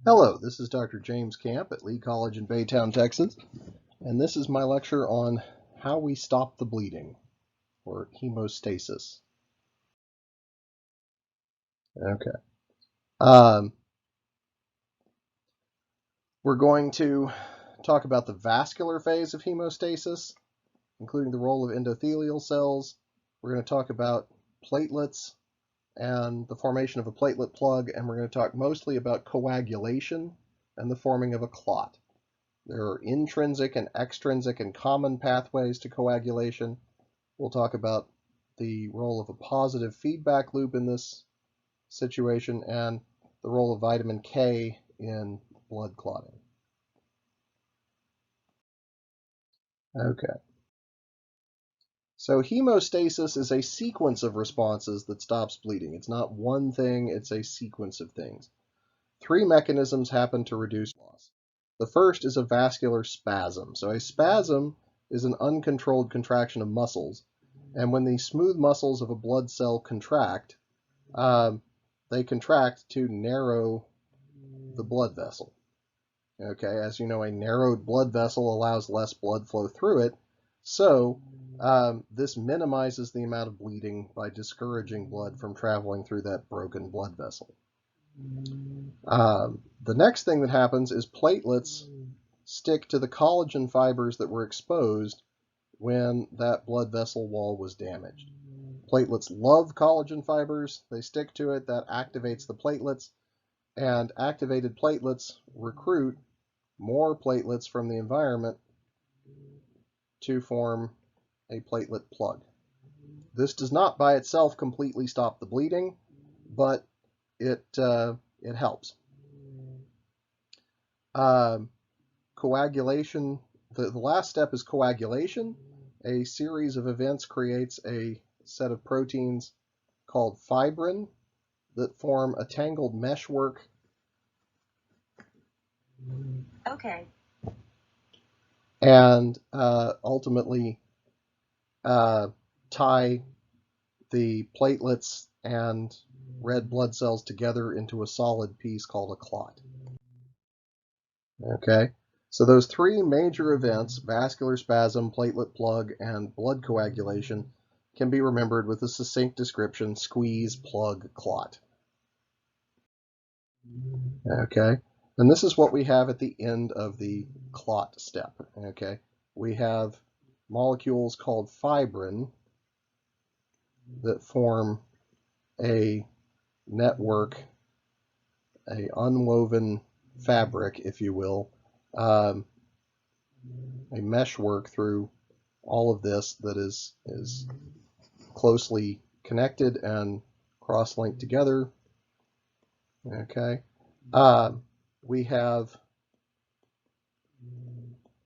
Hello, this is Dr. James Camp at Lee College in Baytown, Texas, and this is my lecture on how we stop the bleeding, or hemostasis. Okay. Um, we're going to talk about the vascular phase of hemostasis, including the role of endothelial cells. We're going to talk about platelets and the formation of a platelet plug, and we're going to talk mostly about coagulation and the forming of a clot. There are intrinsic and extrinsic and common pathways to coagulation. We'll talk about the role of a positive feedback loop in this situation and the role of vitamin K in blood clotting. Okay. So hemostasis is a sequence of responses that stops bleeding. It's not one thing, it's a sequence of things. Three mechanisms happen to reduce loss. The first is a vascular spasm. So a spasm is an uncontrolled contraction of muscles. And when the smooth muscles of a blood cell contract, they contract to narrow the blood vessel. Okay, as you know, a narrowed blood vessel allows less blood flow through it. So this minimizes the amount of bleeding by discouraging blood from traveling through that broken blood vessel. The next thing that happens is platelets stick to the collagen fibers that were exposed when that blood vessel wall was damaged. Platelets love collagen fibers. They stick to it. That activates the platelets, and activated platelets recruit more platelets from the environment to form a platelet plug. This does not by itself completely stop the bleeding, but it helps. Coagulation, the last step is coagulation. A series of events creates a set of proteins called fibrin that form a tangled meshwork. Okay. And ultimately tie the platelets and red blood cells together into a solid piece called a clot. Okay, so those three major events, vascular spasm, platelet plug, and blood coagulation, can be remembered with a succinct description: squeeze, plug, clot. Okay, and this is what we have at the end of the clot step. Okay, we have molecules called fibrin that form a network, a unwoven fabric, if you will, a meshwork through all of this that is closely connected and cross-linked together. Okay, we have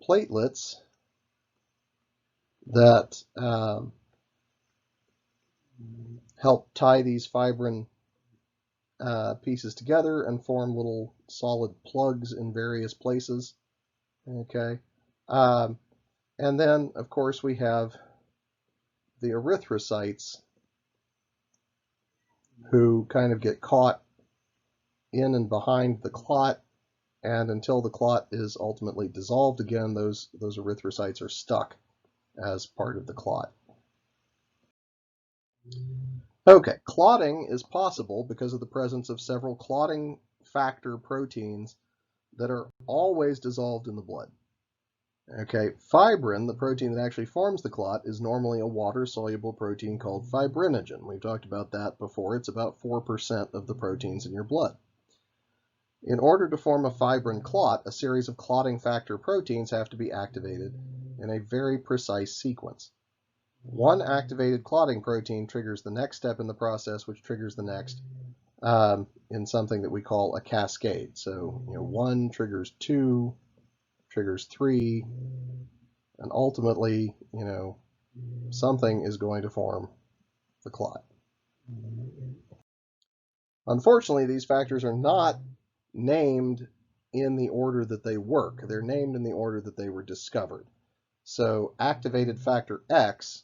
platelets that help tie these fibrin pieces together and form little solid plugs in various places. Okay, and then of course we have the erythrocytes, who kind of get caught in and behind the clot, and until the clot is ultimately dissolved again, those erythrocytes are stuck as part of the clot. Okay, clotting is possible because of the presence of several clotting factor proteins that are always dissolved in the blood. Okay, fibrin, the protein that actually forms the clot, is normally a water-soluble protein called fibrinogen. We've talked about that before. It's about 4% of the proteins in your blood. In order to form a fibrin clot, a series of clotting factor proteins have to be activated in a very precise sequence. One activated clotting protein triggers the next step in the process, which triggers the next in something that we call a cascade. So, one triggers two, triggers three, and ultimately, something is going to form the clot. Unfortunately, these factors are not named in the order that they work. They're named in the order that they were discovered. So activated factor X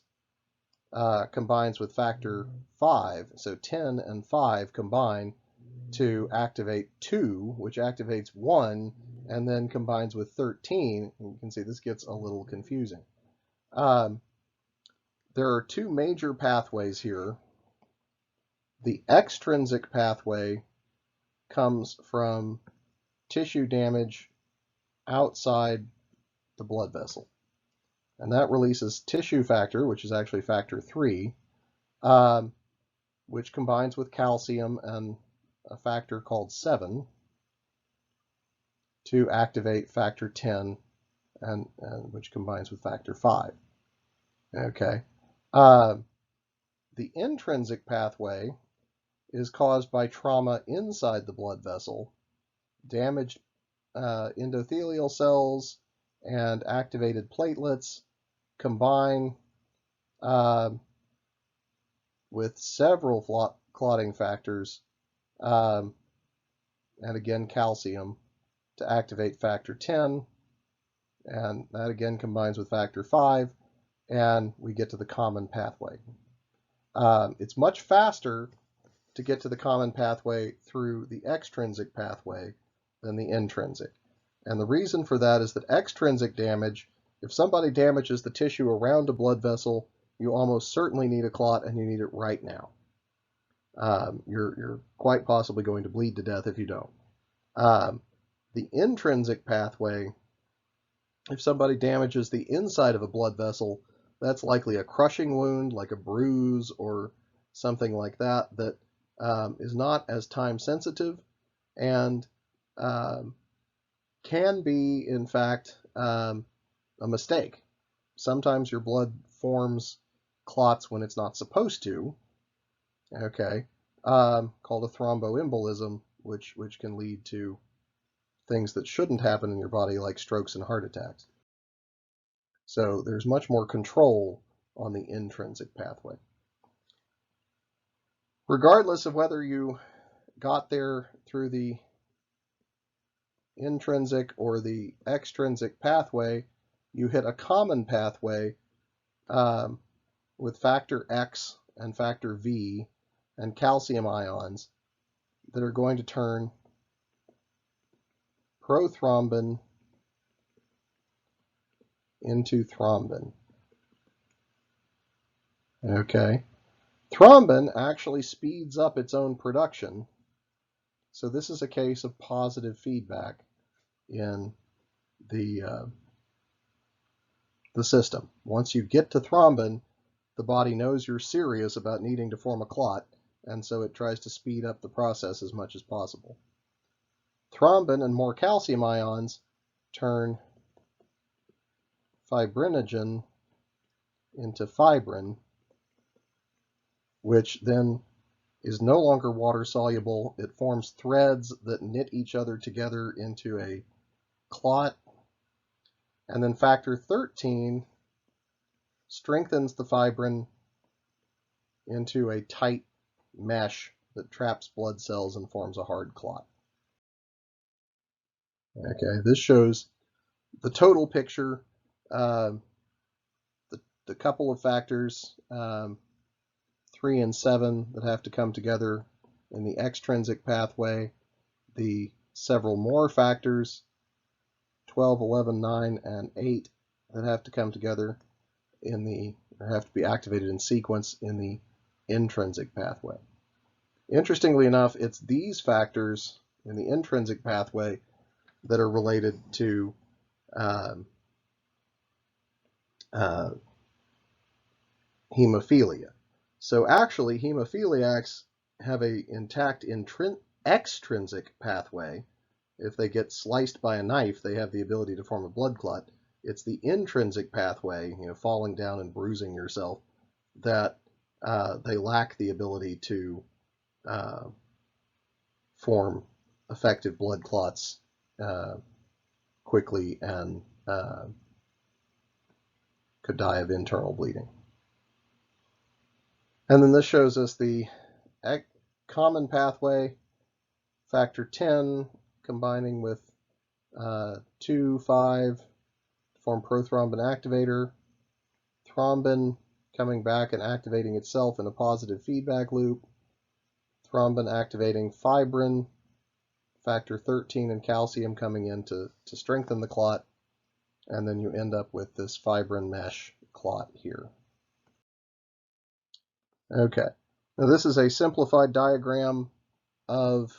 combines with factor 5. So 10 and 5 combine to activate 2, which activates 1, and then combines with 13. You can see this gets a little confusing. There are 2 major pathways here. The extrinsic pathway comes from tissue damage outside the blood vessel, and that releases tissue factor, which is actually factor 3, which combines with calcium and a factor called 7 to activate factor 10, and which combines with factor 5. Okay. The intrinsic pathway is caused by trauma inside the blood vessel, damaged endothelial cells and activated platelets combine with several clotting factors, and again calcium, to activate factor 10, and that again combines with factor 5, and we get to the common pathway. It's much faster to get to the common pathway through the extrinsic pathway than the intrinsic. And the reason for that is that extrinsic damage, if somebody damages the tissue around a blood vessel, you almost certainly need a clot, and you need it right now. You're quite possibly going to bleed to death if you don't. The intrinsic pathway, if somebody damages the inside of a blood vessel, that's likely a crushing wound, like a bruise or something like that, that is not as time sensitive and can be, in fact, a mistake. Sometimes your blood forms clots when it's not supposed to, okay, called a thromboembolism, which can lead to things that shouldn't happen in your body, like strokes and heart attacks. So there's much more control on the intrinsic pathway. Regardless of whether you got there through the intrinsic or the extrinsic pathway, you hit a common pathway with factor X and factor V and calcium ions that are going to turn prothrombin into thrombin. Okay. Thrombin actually speeds up its own production, so this is a case of positive feedback in the system. Once you get to thrombin, the body knows you're serious about needing to form a clot, and so it tries to speed up the process as much as possible. Thrombin and more calcium ions turn fibrinogen into fibrin, which then is no longer water soluble. It forms threads that knit each other together into a clot. And then factor 13 strengthens the fibrin into a tight mesh that traps blood cells and forms a hard clot. Okay, this shows the total picture, the couple of factors, 3 and 7, that have to come together in the extrinsic pathway, the several more factors, 12, 11, 9, and 8, that have to come together in the, or have to be activated in sequence in the intrinsic pathway. Interestingly enough, it's these factors in the intrinsic pathway that are related to hemophilia. So actually, hemophiliacs have an intact extrinsic pathway. If they get sliced by a knife, they have the ability to form a blood clot. It's the intrinsic pathway, falling down and bruising yourself, that they lack the ability to form effective blood clots quickly, and could die of internal bleeding. And then this shows us the common pathway, factor 10 combining with 2, 5 to form prothrombin activator, thrombin coming back and activating itself in a positive feedback loop, thrombin activating fibrin, factor 13 and calcium coming in to strengthen the clot, and then you end up with this fibrin mesh clot here. Okay, now this is a simplified diagram of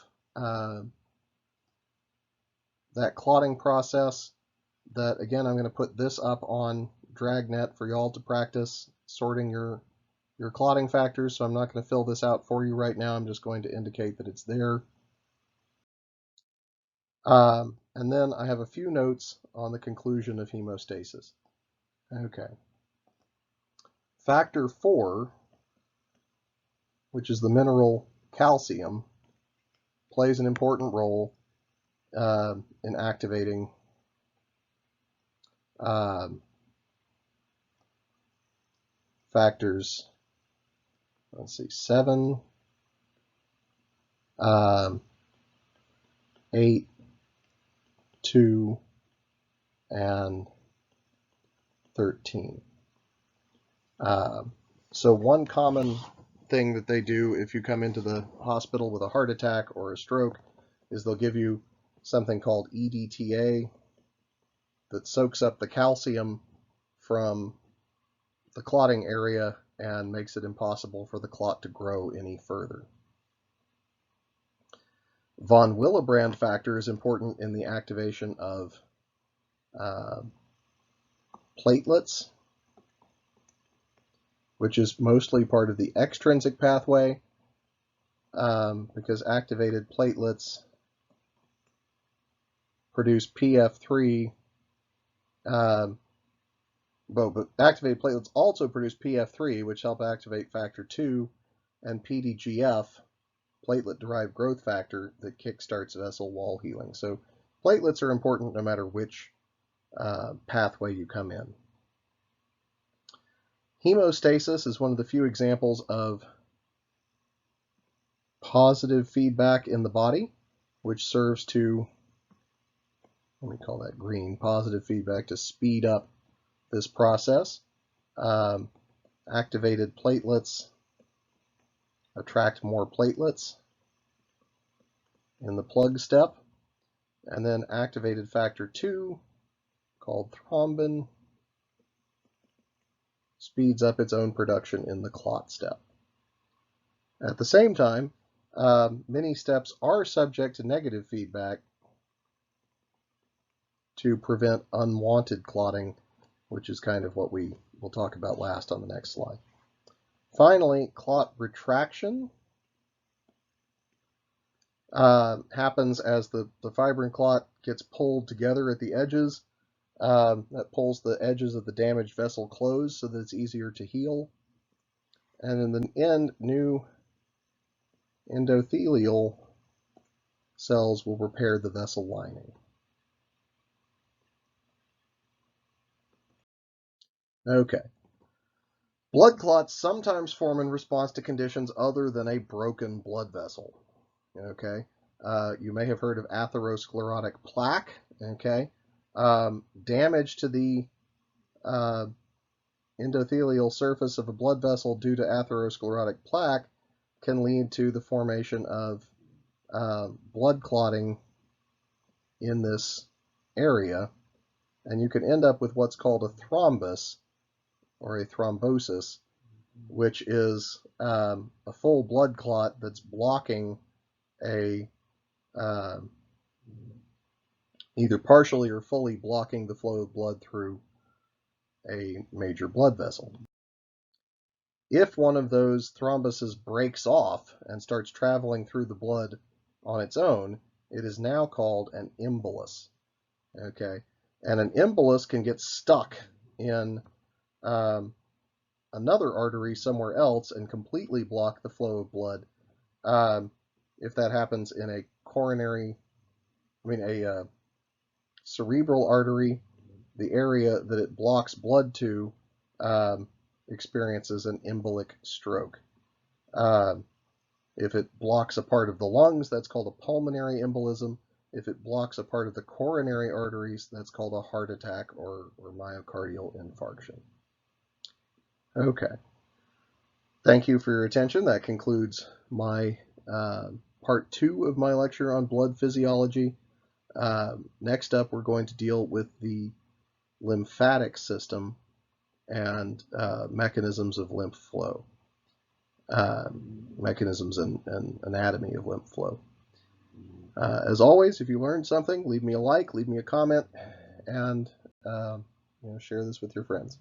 that clotting process that, again, I'm going to put this up on Dragnet for y'all to practice sorting your clotting factors, so I'm not going to fill this out for you right now. I'm just going to indicate that it's there. And then I have a few notes on the conclusion of hemostasis. Okay. Factor 4, which is the mineral calcium, plays an important role in activating factors, let's see, 7, 8, 2, and 13. So one common thing that they do if you come into the hospital with a heart attack or a stroke is they'll give you something called EDTA that soaks up the calcium from the clotting area and makes it impossible for the clot to grow any further. Von Willebrand factor is important in the activation of platelets, which is mostly part of the extrinsic pathway, because activated platelets produce PF3, but activated platelets also produce PF3, which help activate factor 2, and PDGF, platelet-derived growth factor, that kickstarts vessel wall healing. So platelets are important no matter which pathway you come in. Hemostasis is one of the few examples of positive feedback in the body, which serves to, let me call that green, positive feedback to speed up this process. Activated platelets attract more platelets in the plug step, and then activated factor 2, called thrombin, speeds up its own production in the clot step. At the same time, many steps are subject to negative feedback to prevent unwanted clotting, which is kind of what we will talk about last on the next slide. Finally, clot retraction happens as the fibrin clot gets pulled together at the edges. That pulls the edges of the damaged vessel closed so that it's easier to heal. And in the end, new endothelial cells will repair the vessel lining. Okay. Blood clots sometimes form in response to conditions other than a broken blood vessel. Okay. You may have heard of atherosclerotic plaque. Okay. Damage to the endothelial surface of a blood vessel due to atherosclerotic plaque can lead to the formation of blood clotting in this area, and you can end up with what's called a thrombus or a thrombosis, which is a full blood clot that's blocking a either partially or fully blocking the flow of blood through a major blood vessel. If one of those thrombuses breaks off and starts traveling through the blood on its own, it is now called an embolus. Okay, and an embolus can get stuck in another artery somewhere else and completely block the flow of blood. If that happens in a cerebral artery, the area that it blocks blood to experiences an embolic stroke. If it blocks a part of the lungs, that's called a pulmonary embolism. If it blocks a part of the coronary arteries, that's called a heart attack or myocardial infarction. Okay. Thank you for your attention. That concludes my part 2 of my lecture on blood physiology. Next up, we're going to deal with the lymphatic system and mechanisms of lymph flow, mechanisms and anatomy of lymph flow. As always, if you learned something, leave me a like, leave me a comment, and share this with your friends.